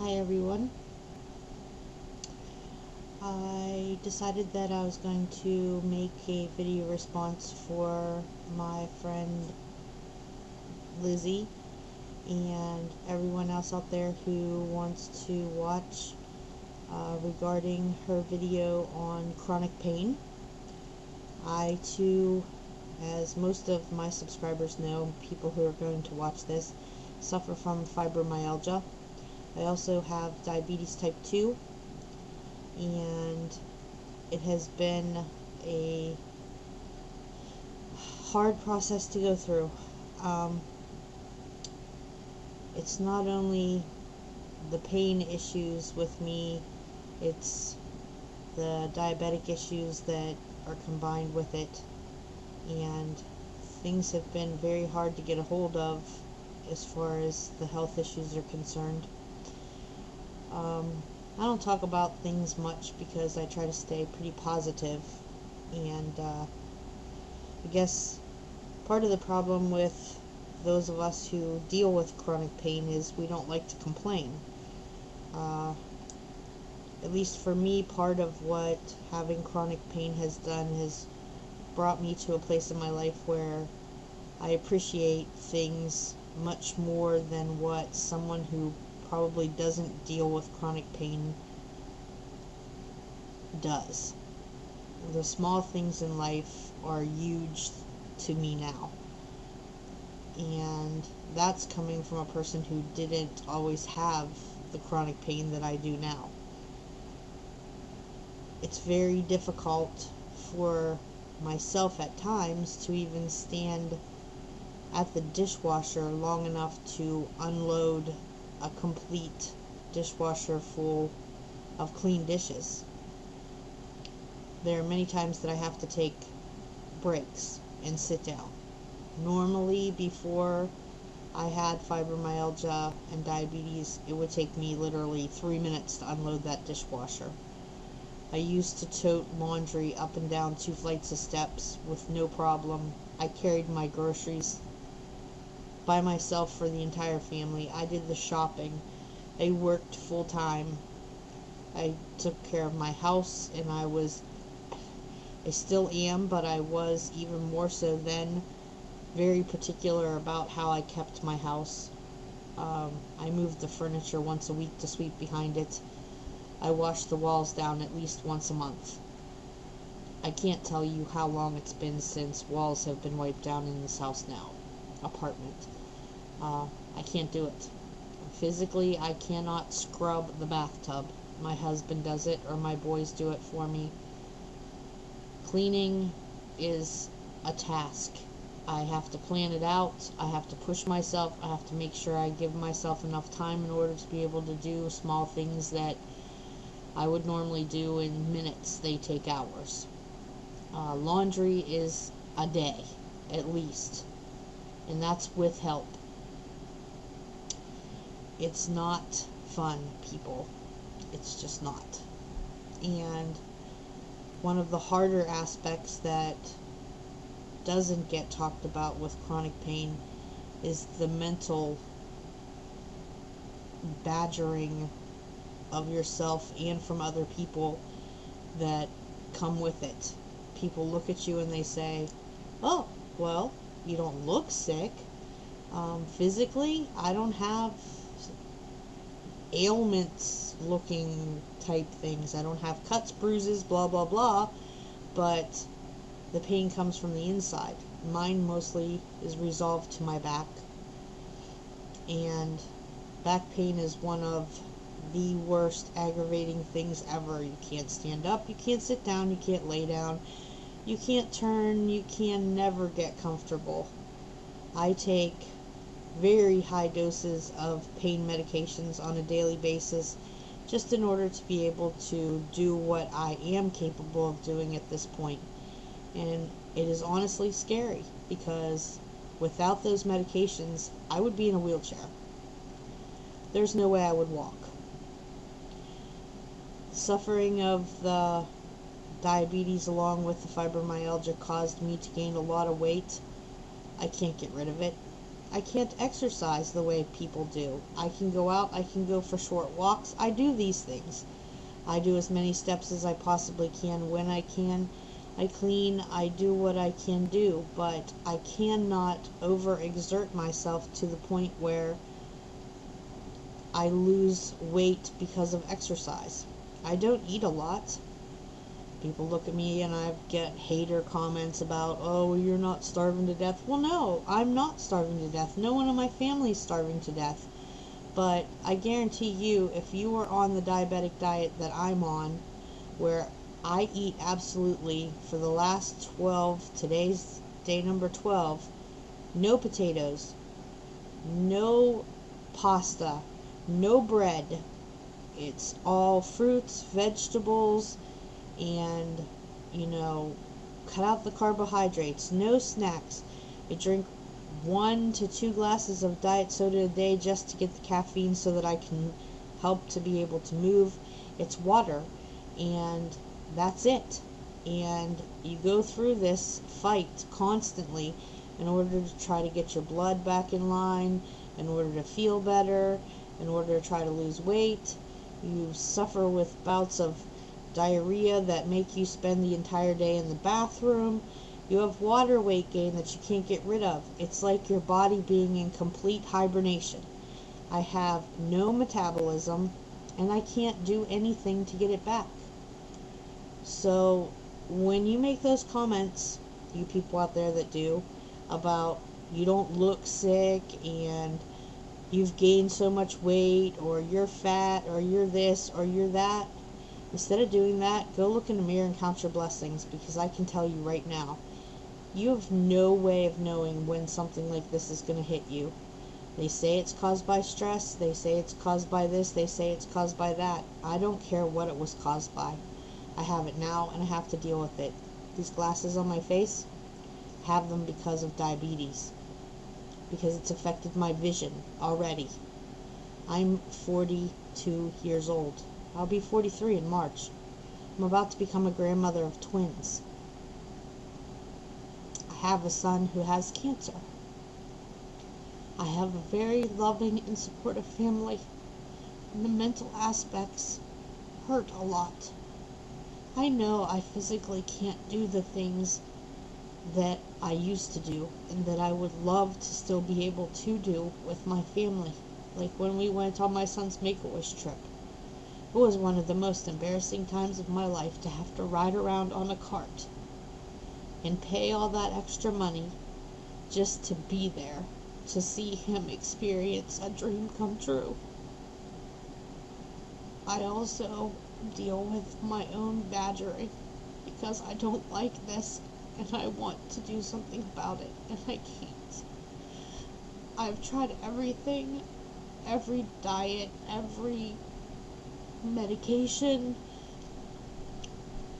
Hi everyone. I decided that I was going to make a video response for my friend Lizzie and everyone else out there who wants to watch regarding her video on chronic pain. I too, as most of my subscribers know, people who are going to watch this, suffer from fibromyalgia. I also have diabetes type 2, and it has been a hard process to go through. It's not only the pain issues with me, it's the diabetic issues that are combined with it, and things have been very hard to get a hold of as far as the health issues are concerned. I don't talk about things much because I try to stay pretty positive, and I guess part of the problem with those of us who deal with chronic pain is we don't like to complain. At least for me, part of what having chronic pain has done has brought me to a place in my life where I appreciate things much more than what someone who probably doesn't deal with chronic pain does. The small things in life are huge to me now. And that's coming from a person who didn't always have the chronic pain that I do now. It's very difficult for myself at times to even stand at the dishwasher long enough to unload a complete dishwasher full of clean dishes. There are many times that I have to take breaks and sit down. Normally, before I had fibromyalgia and diabetes, it would take me literally 3 minutes to unload that dishwasher. I used to tote laundry up and down 2 flights of steps with no problem. I carried my groceries by myself for the entire family. I did the shopping. I worked full time. I took care of my house, and I still am, but I was even more so then, very particular about how I kept my house. I moved the furniture once a week to sweep behind it. I washed the walls down at least once a month. I can't tell you how long it's been since walls have been wiped down in this house now, apartment. I can't do it. Physically, I cannot scrub the bathtub. My husband does it, or my boys do it for me. Cleaning is a task. I have to plan it out. I have to push myself. I have to make sure I give myself enough time in order to be able to do small things that I would normally do in minutes. They take hours. Laundry is a day, at least. And that's with help. It's not fun, people. It's just not. And one of the harder aspects that doesn't get talked about with chronic pain is the mental badgering of yourself and from other people that come with it. People look at you and they say, oh, well, you don't look sick. Physically, I don't have ailments looking type things. I don't have cuts, bruises, blah, blah, blah. But the pain comes from the inside. Mine mostly is resolved to my back. And back pain is one of the worst aggravating things ever. You can't stand up, you can't sit down, you can't lay down, you can't turn, you can never get comfortable. I take very high doses of pain medications on a daily basis just in order to be able to do what I am capable of doing at this point. And it is honestly scary because without those medications, I would be in a wheelchair. There's no way I would walk. Suffering of the diabetes along with the fibromyalgia caused me to gain a lot of weight. I can't get rid of it. I can't exercise the way people do. I can go out, I can go for short walks. I do these things. I do as many steps as I possibly can when I can. I clean, I do what I can do, but I cannot overexert myself to the point where I lose weight because of exercise. I don't eat a lot. People look at me and I get hater comments about, oh, you're not starving to death. Well, no, I'm not starving to death. No one in my family is starving to death. But I guarantee you, if you are on the diabetic diet that I'm on, where I eat absolutely for the last 12, today's day number 12, no potatoes, no pasta, no bread. It's all fruits, vegetables, and, cut out the carbohydrates, no snacks. I drink 1 to 2 glasses of diet soda a day just to get the caffeine so that I can help to be able to move. It's water, and that's it. And you go through this fight constantly in order to try to get your blood back in line, in order to feel better, in order to try to lose weight. You suffer with bouts of diarrhea that make you spend the entire day in the bathroom. You have water weight gain that you can't get rid of. It's like your body being in complete hibernation. I have no metabolism, and I can't do anything to get it back. So when you make those comments, you people out there that do, about you don't look sick and you've gained so much weight, or you're fat, or you're this, or you're that, instead of doing that, go look in the mirror and count your blessings, because I can tell you right now, you have no way of knowing when something like this is going to hit you. They say it's caused by stress, they say it's caused by this, they say it's caused by that. I don't care what it was caused by. I have it now and I have to deal with it. These glasses on my face, I have them because of diabetes, because it's affected my vision already. I'm 42 years old. I'll be 43 in March. I'm about to become a grandmother of twins. I have a son who has cancer. I have a very loving and supportive family, and the mental aspects hurt a lot. I know I physically can't do the things that I used to do and that I would love to still be able to do with my family. Like when we went on my son's Make-A-Wish trip. It was one of the most embarrassing times of my life to have to ride around on a cart and pay all that extra money just to be there, to see him experience a dream come true. I also deal with my own badgering because I don't like this and I want to do something about it and I can't. I've tried everything, every diet, every medication,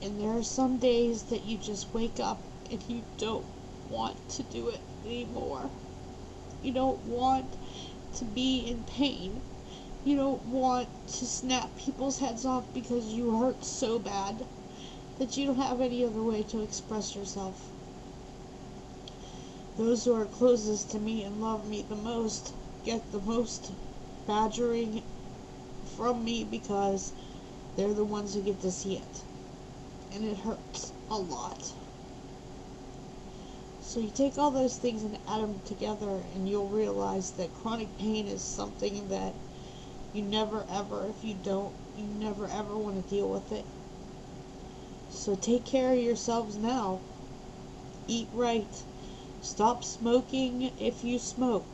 and there are some days that you just wake up and you don't want to do it anymore. You don't want to be in pain. You don't want to snap people's heads off because you hurt so bad that you don't have any other way to express yourself. Those who are closest to me and love me the most get the most badgering from me because they're the ones who get to see it. And it hurts a lot. So you take all those things and add them together and you'll realize that chronic pain is something that you never ever, if you don't, you never ever want to deal with it. So take care of yourselves now. Eat right. Stop smoking if you smoke.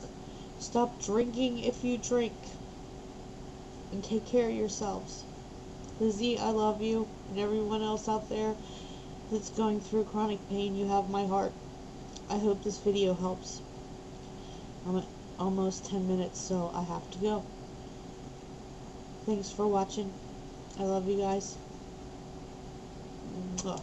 Stop drinking if you drink. And take care of yourselves. Lizzie, I love you. And everyone else out there that's going through chronic pain, you have my heart. I hope this video helps. I'm at almost 10 minutes, so I have to go. Thanks for watching. I love you guys. Mwah.